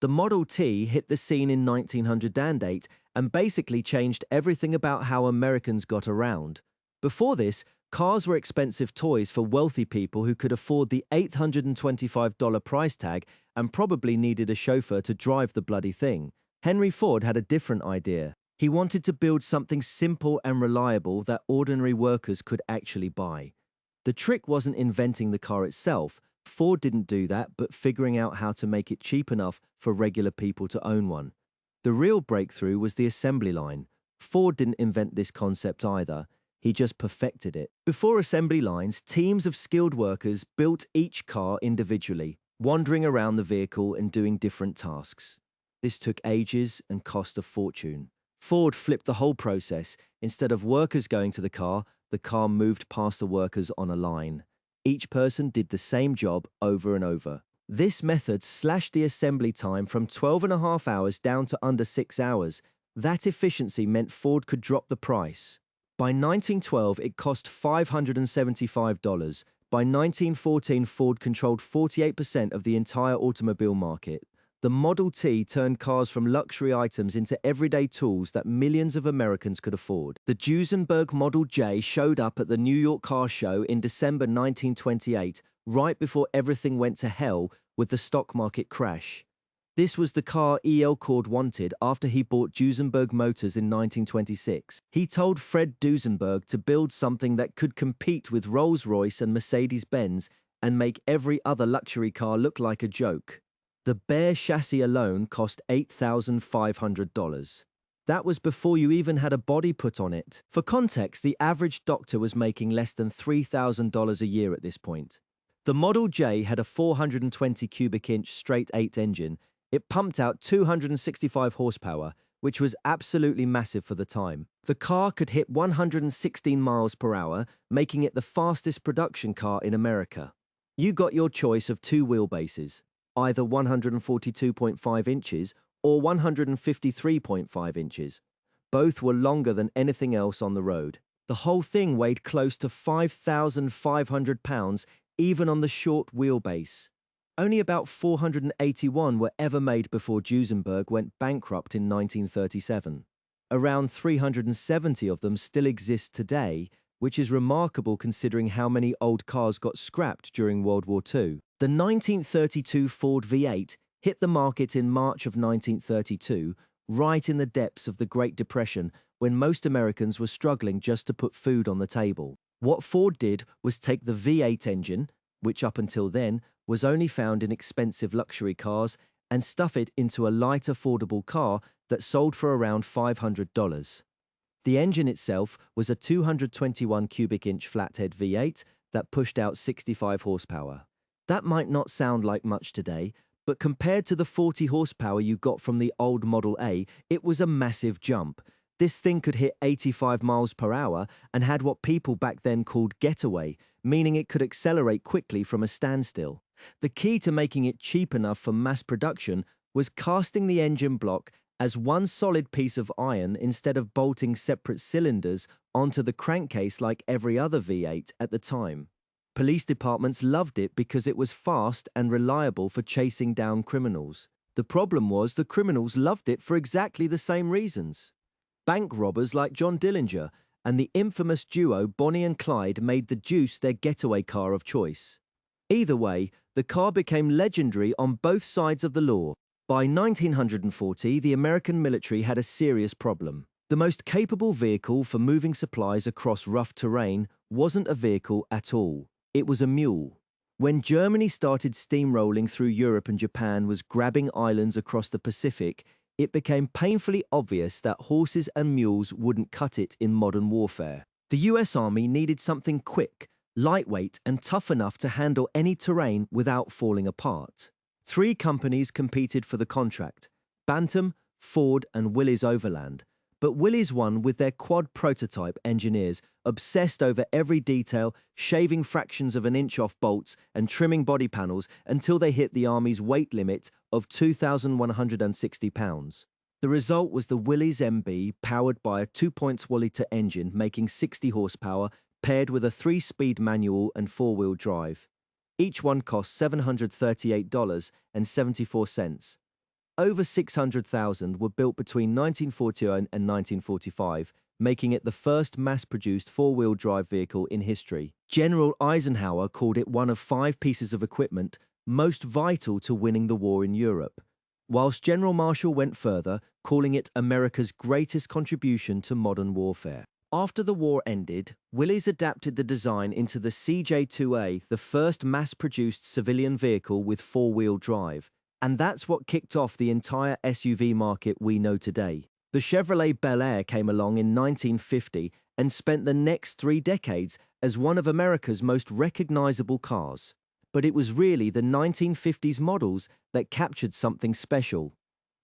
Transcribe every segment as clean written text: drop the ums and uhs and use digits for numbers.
The Model T hit the scene in 1908 and basically changed everything about how Americans got around. Before this, cars were expensive toys for wealthy people who could afford the $825 price tag and probably needed a chauffeur to drive the bloody thing. Henry Ford had a different idea. He wanted to build something simple and reliable that ordinary workers could actually buy. The trick wasn't inventing the car itself. Ford didn't do that, but figuring out how to make it cheap enough for regular people to own one. The real breakthrough was the assembly line. Ford didn't invent this concept either. He just perfected it. Before assembly lines, teams of skilled workers built each car individually, wandering around the vehicle and doing different tasks. This took ages and cost a fortune. Ford flipped the whole process. Instead of workers going to the car moved past the workers on a line. Each person did the same job over and over. This method slashed the assembly time from 12.5 hours down to under 6 hours. That efficiency meant Ford could drop the price. By 1912, it cost $575. By 1914, Ford controlled 48% of the entire automobile market. The Model T turned cars from luxury items into everyday tools that millions of Americans could afford. The Duesenberg Model J showed up at the New York Car Show in December 1928, right before everything went to hell with the stock market crash. This was the car E.L. Cord wanted after he bought Duesenberg Motors in 1926. He told Fred Duesenberg to build something that could compete with Rolls-Royce and Mercedes-Benz and make every other luxury car look like a joke. The bare chassis alone cost $8,500. That was before you even had a body put on it. For context, the average doctor was making less than $3,000 a year at this point. The Model J had a 420 cubic inch straight 8 engine. It pumped out 265 horsepower, which was absolutely massive for the time. The car could hit 116 miles per hour, making it the fastest production car in America. You got your choice of 2 wheelbases, either 142.5 inches or 153.5 inches. Both were longer than anything else on the road. The whole thing weighed close to 5,500 pounds, even on the short wheelbase. Only about 481 were ever made before Duesenberg went bankrupt in 1937. Around 370 of them still exist today, which is remarkable considering how many old cars got scrapped during World War II. The 1932 Ford V8 hit the market in March of 1932, right in the depths of the Great Depression, when most Americans were struggling just to put food on the table. What Ford did was take the V8 engine, which up until then was only found in expensive luxury cars, and stuff it into a light, affordable car that sold for around $500. The engine itself was a 221 cubic inch flathead V8 that pushed out 65 horsepower. That might not sound like much today, but compared to the 40 horsepower you got from the old Model A, it was a massive jump. This thing could hit 85 miles per hour and had what people back then called getaway, meaning it could accelerate quickly from a standstill. The key to making it cheap enough for mass production was casting the engine block as one solid piece of iron instead of bolting separate cylinders onto the crankcase like every other V8 at the time. Police departments loved it because it was fast and reliable for chasing down criminals. The problem was the criminals loved it for exactly the same reasons. Bank robbers like John Dillinger and the infamous duo Bonnie and Clyde made the Deuce their getaway car of choice. Either way, the car became legendary on both sides of the law. By 1940, the American military had a serious problem. The most capable vehicle for moving supplies across rough terrain wasn't a vehicle at all. It was a mule. When Germany started steamrolling through Europe and Japan was grabbing islands across the Pacific, it became painfully obvious that horses and mules wouldn't cut it in modern warfare. The US Army needed something quick, lightweight, and tough enough to handle any terrain without falling apart. 3 companies competed for the contract: Bantam, Ford, and Willys Overland. But Willys won with their quad prototype engineers, obsessed over every detail, shaving fractions of an inch off bolts and trimming body panels until they hit the Army's weight limit of 2,160 pounds. The result was the Willys MB, powered by a 2.2-litre engine making 60 horsepower, paired with a 3-speed manual and 4-wheel drive. Each one cost $738.74. Over 600,000 were built between 1940 and 1945, making it the first mass-produced four-wheel drive vehicle in history. General Eisenhower called it one of 5 pieces of equipment most vital to winning the war in Europe, whilst General Marshall went further, calling it America's greatest contribution to modern warfare. After the war ended, Willys adapted the design into the CJ2A, the first mass-produced civilian vehicle with four-wheel drive, and that's what kicked off the entire SUV market we know today. The Chevrolet Bel Air came along in 1950 and spent the next 3 decades as one of America's most recognizable cars. But it was really the 1950s models that captured something special.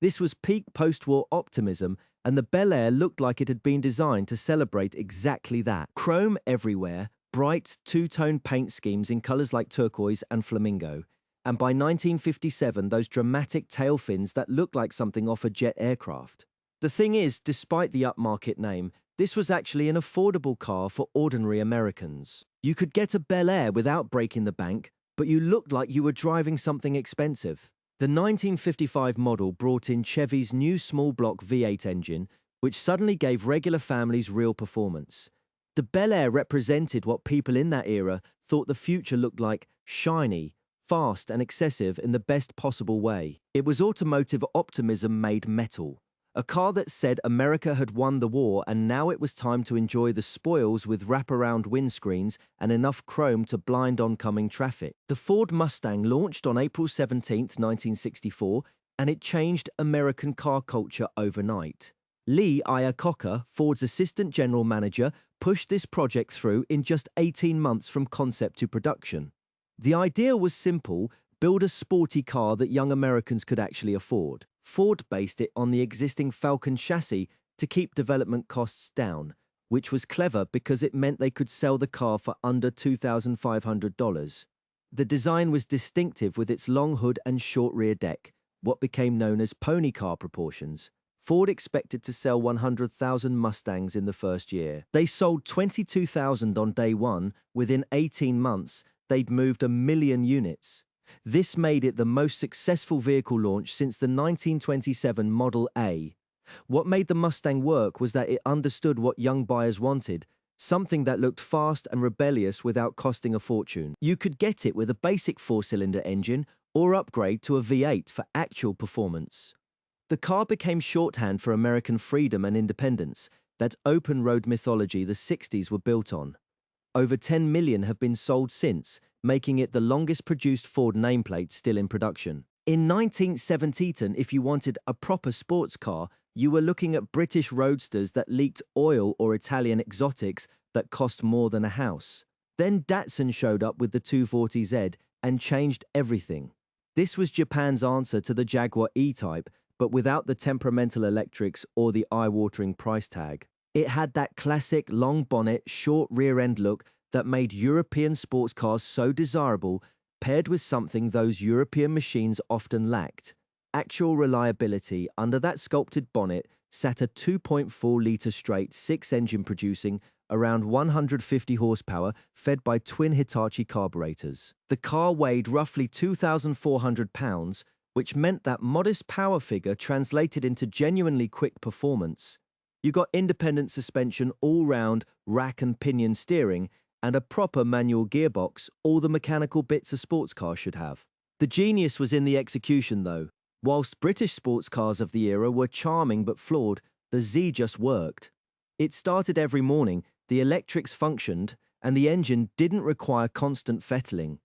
This was peak post-war optimism, and the Bel Air looked like it had been designed to celebrate exactly that. Chrome everywhere, bright two-tone paint schemes in colors like turquoise and flamingo. And by 1957, those dramatic tail fins that looked like something off a jet aircraft. The thing is, despite the upmarket name, this was actually an affordable car for ordinary Americans. You could get a Bel Air without breaking the bank, but you looked like you were driving something expensive. The 1955 model brought in Chevy's new small-block V8 engine, which suddenly gave regular families real performance. The Bel Air represented what people in that era thought the future looked like: shiny, fast and excessive in the best possible way. It was automotive optimism made metal. A car that said America had won the war and now it was time to enjoy the spoils with wraparound windscreens and enough chrome to blind oncoming traffic. The Ford Mustang launched on April 17, 1964, and it changed American car culture overnight. Lee Iacocca, Ford's assistant general manager, pushed this project through in just 18 months from concept to production. The idea was simple: build a sporty car that young Americans could actually afford. Ford based it on the existing Falcon chassis to keep development costs down, which was clever because it meant they could sell the car for under $2,500. The design was distinctive with its long hood and short rear deck, what became known as pony car proportions. Ford expected to sell 100,000 Mustangs in the first year. They sold 22,000 on day one. Within 18 months, they'd moved 1 million units. This made it the most successful vehicle launch since the 1927 Model A. What made the Mustang work was that it understood what young buyers wanted, something that looked fast and rebellious without costing a fortune. You could get it with a basic 4-cylinder engine or upgrade to a V8 for actual performance. The car became shorthand for American freedom and independence, that open road mythology the 60s were built on. Over 10 million have been sold since, making it the longest produced Ford nameplate still in production. In 1917, if you wanted a proper sports car, you were looking at British roadsters that leaked oil or Italian exotics that cost more than a house. Then Datsun showed up with the 240Z and changed everything. This was Japan's answer to the Jaguar E-Type, but without the temperamental electrics or the eye-watering price tag. It had that classic long bonnet, short rear-end look that made European sports cars so desirable, paired with something those European machines often lacked: actual reliability. Under that sculpted bonnet sat a 2.4-litre straight 6-engine producing around 150 horsepower, fed by twin Hitachi carburetors. The car weighed roughly 2,400 pounds, which meant that modest power figure translated into genuinely quick performance. You got independent suspension all-round, rack and pinion steering, and a proper manual gearbox, all the mechanical bits a sports car should have. The genius was in the execution, though. Whilst British sports cars of the era were charming but flawed, the Z just worked. It started every morning, the electrics functioned, and the engine didn't require constant fettling.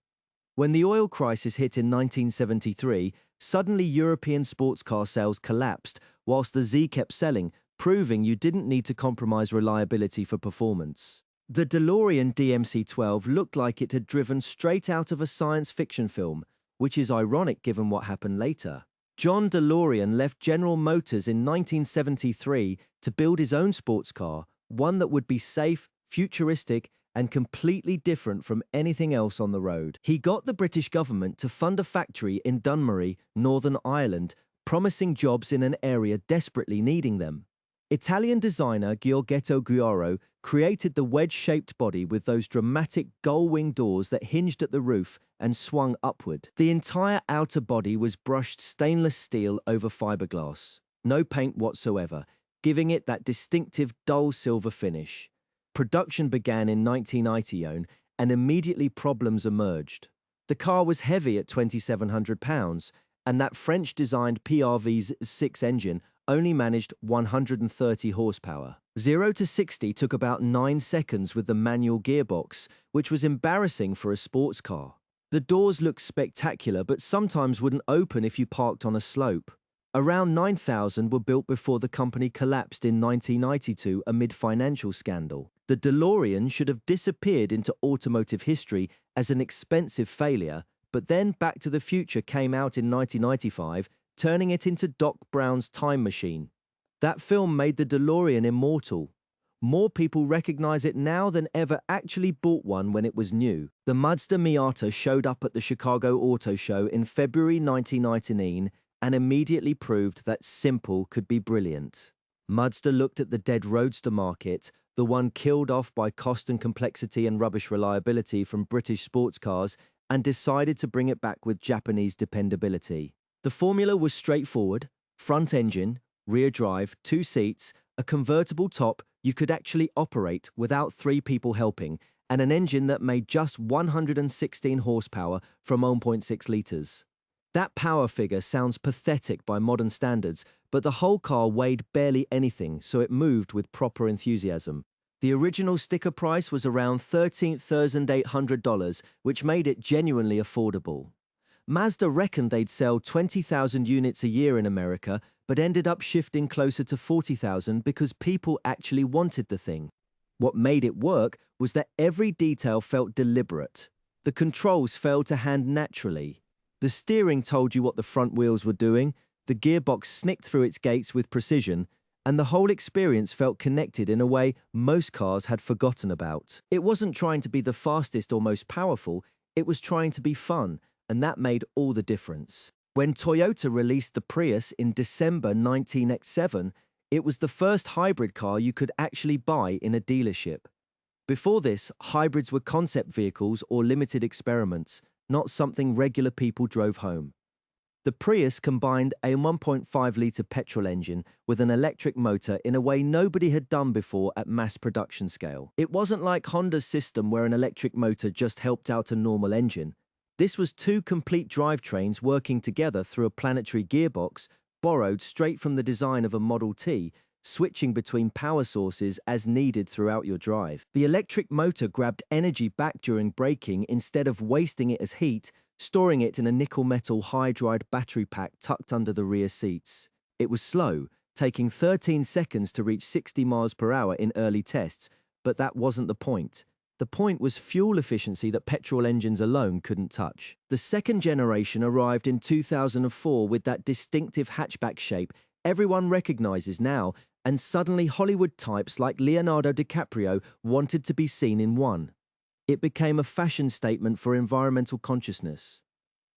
When the oil crisis hit in 1973, suddenly European sports car sales collapsed, whilst the Z kept selling, proving you didn't need to compromise reliability for performance. The DeLorean DMC-12 looked like it had driven straight out of a science fiction film, which is ironic given what happened later. John DeLorean left General Motors in 1973 to build his own sports car, one that would be safe, futuristic, and completely different from anything else on the road. He got the British government to fund a factory in Dunmurry, Northern Ireland, promising jobs in an area desperately needing them. Italian designer Giorgetto Guaro created the wedge-shaped body with those dramatic gull-wing doors that hinged at the roof and swung upward. The entire outer body was brushed stainless steel over fiberglass. No paint whatsoever, giving it that distinctive dull silver finish. Production began in 1990, and immediately problems emerged. The car was heavy at 2,700 pounds, and that French-designed PRV6 engine only managed 130 horsepower. 0 to 60 took about 9 seconds with the manual gearbox, which was embarrassing for a sports car. The doors looked spectacular, but sometimes wouldn't open if you parked on a slope. Around 9,000 were built before the company collapsed in 1992 amid financial scandal. The DeLorean should have disappeared into automotive history as an expensive failure, but then Back to the Future came out in 1995, turning it into Doc Brown's time machine. That film made the DeLorean immortal. More people recognize it now than ever actually bought one when it was new. The Mazda Miata showed up at the Chicago Auto Show in February 1999 and immediately proved that simple could be brilliant. Mazda looked at the dead roadster market, the one killed off by cost and complexity and rubbish reliability from British sports cars, and decided to bring it back with Japanese dependability. The formula was straightforward: front engine, rear drive, 2 seats, a convertible top you could actually operate without 3 people helping, and an engine that made just 116 horsepower from 1.6 litres. That power figure sounds pathetic by modern standards, but the whole car weighed barely anything, so it moved with proper enthusiasm. The original sticker price was around $13,800, which made it genuinely affordable. Mazda reckoned they'd sell 20,000 units a year in America, but ended up shifting closer to 40,000 because people actually wanted the thing. What made it work was that every detail felt deliberate. The controls failed to hand naturally. The steering told you what the front wheels were doing, the gearbox snicked through its gates with precision, and the whole experience felt connected in a way most cars had forgotten about. It wasn't trying to be the fastest or most powerful, it was trying to be fun, and that made all the difference. When Toyota released the Prius in December 1997, it was the first hybrid car you could actually buy in a dealership. Before this, hybrids were concept vehicles or limited experiments, not something regular people drove home. The Prius combined a 1.5-litre petrol engine with an electric motor in a way nobody had done before at mass production scale. It wasn't like Honda's system where an electric motor just helped out a normal engine. This was 2 complete drivetrains working together through a planetary gearbox, borrowed straight from the design of a Model T, switching between power sources as needed throughout your drive. The electric motor grabbed energy back during braking instead of wasting it as heat, storing it in a nickel-metal hydride battery pack tucked under the rear seats. It was slow, taking 13 seconds to reach 60 miles per hour in early tests, but that wasn't the point. The point was fuel efficiency that petrol engines alone couldn't touch. The second generation arrived in 2004 with that distinctive hatchback shape everyone recognizes now, and suddenly Hollywood types like Leonardo DiCaprio wanted to be seen in one. It became a fashion statement for environmental consciousness.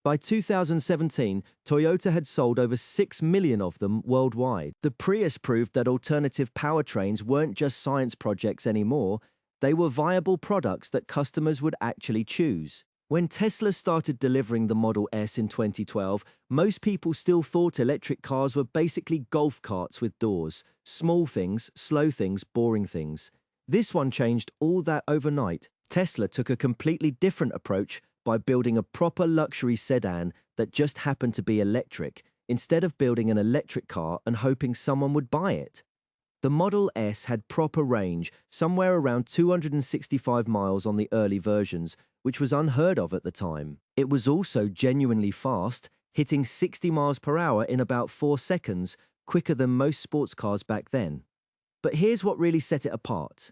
By 2017, Toyota had sold over 6 million of them worldwide. The Prius proved that alternative powertrains weren't just science projects anymore, they were viable products that customers would actually choose. When Tesla started delivering the Model S in 2012, most people still thought electric cars were basically golf carts with doors. Small things, slow things, boring things. This one changed all that overnight. Tesla took a completely different approach by building a proper luxury sedan that just happened to be electric, instead of building an electric car and hoping someone would buy it. The Model S had proper range, somewhere around 265 miles on the early versions, which was unheard of at the time. It was also genuinely fast, hitting 60 miles per hour in about 4 seconds, quicker than most sports cars back then. But here's what really set it apart.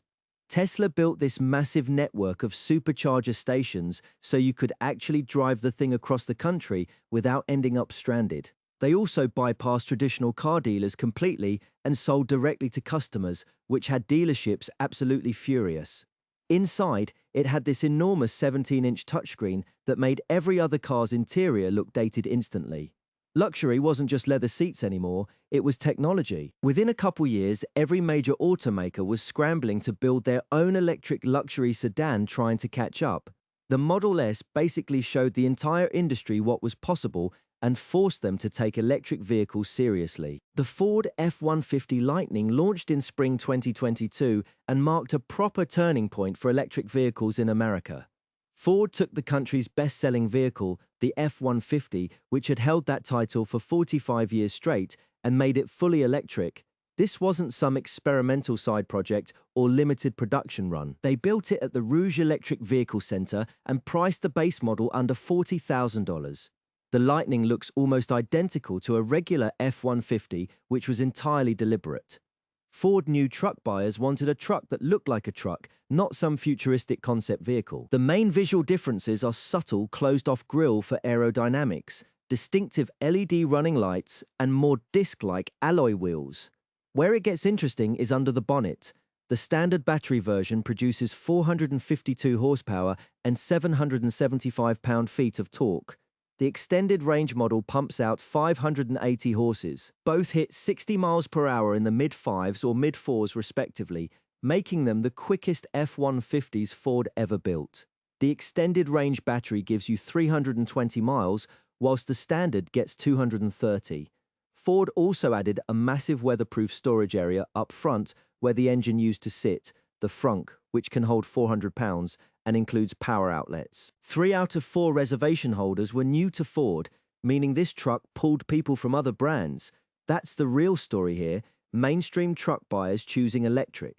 Tesla built this massive network of supercharger stations so you could actually drive the thing across the country without ending up stranded. They also bypassed traditional car dealers completely and sold directly to customers, which had dealerships absolutely furious. Inside, it had this enormous 17-inch touchscreen that made every other car's interior look dated instantly. Luxury wasn't just leather seats anymore, it was technology. Within a couple years, every major automaker was scrambling to build their own electric luxury sedan trying to catch up. The Model S basically showed the entire industry what was possible and forced them to take electric vehicles seriously. The Ford F-150 Lightning launched in spring 2022 and marked a proper turning point for electric vehicles in America. Ford took the country's best-selling vehicle, the F-150, which had held that title for 45 years straight, and made it fully electric. This wasn't some experimental side project or limited production run. They built it at the Rouge Electric Vehicle Center and priced the base model under $40,000. The Lightning looks almost identical to a regular F-150, which was entirely deliberate. Ford knew truck buyers wanted a truck that looked like a truck, not some futuristic concept vehicle. The main visual differences are subtle closed-off grille for aerodynamics, distinctive LED running lights, and more disc-like alloy wheels. Where it gets interesting is under the bonnet. The standard battery version produces 452 horsepower and 775 pound-feet of torque. The extended range model pumps out 580 horses. Both hit 60 miles per hour in the mid-5s or mid-4s respectively, making them the quickest F-150s Ford ever built. The extended range battery gives you 320 miles, whilst the standard gets 230. Ford also added a massive weatherproof storage area up front where the engine used to sit, the frunk, which can hold 400 pounds, and includes power outlets. 3 out of 4 reservation holders were new to Ford, meaning this truck pulled people from other brands. That's the real story here, mainstream truck buyers choosing electric.